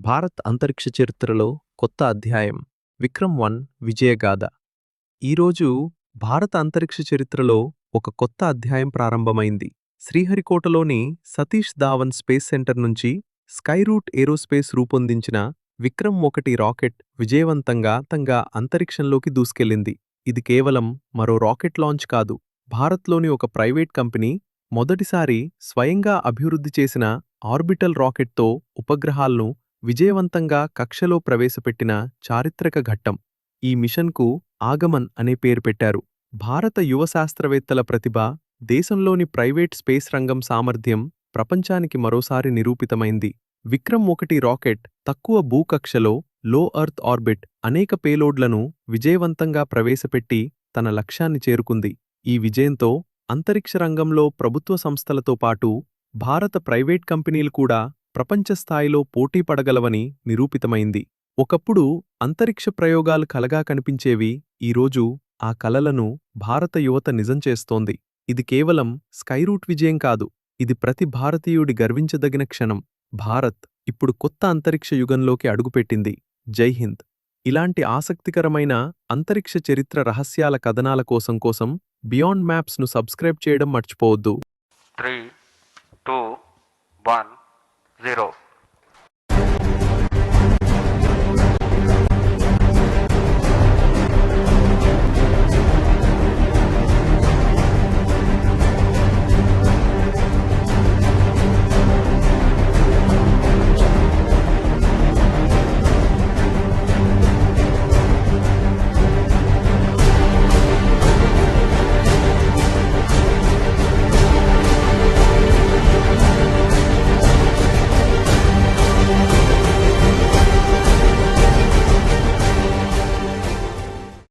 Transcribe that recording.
భారత్ అంతరిక్ష చరిత్రలో కొత్త అధ్యాయం విక్రమ్ 1 విజయగాథ. ఈరోజు భారత అంతరిక్ష చరిత్రలో ఒక కొత్త అధ్యాయం ప్రారంభమైంది. శ్రీహరికోటలోని సతీష్ ధావన్ స్పేస్ సెంటర్ నుంచి స్కైరూట్ ఏరోస్పేస్ రూపొందించిన విక్రమ్ 1 రాకెట్ విజయవంతంగా అంతరిక్షంలోకి దూసుకెళ్లింది. ఇది కేవలం మరో రాకెట్ లాంచ్ కాదు, భారత్లోని ఒక ప్రైవేట్ కంపెనీ మొదటిసారి స్వయంగా అభివృద్ధి చేసిన ఆర్బిటల్ రాకెట్తో ఉపగ్రహాలను విజయవంతంగా కక్షలో ప్రవేశపెట్టిన చారిత్రక ఘట్టం. ఈ మిషన్కు ఆగమన్ అనే పేరు పెట్టారు. భారత యువ శాస్త్రవేత్తల ప్రతిభ, దేశంలోని ప్రైవేట్ స్పేస్ రంగం సామర్థ్యం ప్రపంచానికి మరోసారి నిరూపితమైంది. విక్రమ్ 1 రాకెట్ తక్కువ భూకక్షలో లో ఎర్త్ ఆర్బిట్ అనేక పేలోడ్లను విజయవంతంగా ప్రవేశపెట్టి తన లక్ష్యాన్ని చేరుకుంది. ఈ విజయంతో అంతరిక్ష రంగంలో ప్రభుత్వ సంస్థలతో పాటు భారత ప్రైవేట్ కంపెనీలు కూడా ప్రపంచ స్థాయిలో పోటీ పడగలవని నిరూపితమైంది. ఒకప్పుడు అంతరిక్ష ప్రయోగాలు కలగా కనిపించేవి, ఈరోజు ఆ కలలను భారత యువత నిజం చేస్తోంది. ఇది కేవలం స్కైరూట్ విజయం కాదు, ఇది ప్రతి భారతీయుడి గర్వించదగిన క్షణం. భారత్ ఇప్పుడు కొత్త అంతరిక్ష యుగంలోకి అడుగుపెట్టింది. జై హింద్. ఇలాంటి ఆసక్తికరమైన అంతరిక్ష చరిత్ర రహస్యాల కథనాల కోసం బియాండ్ మ్యాప్స్ను సబ్స్క్రైబ్ చేయడం మర్చిపోవద్దు. 3, 2, 1, 0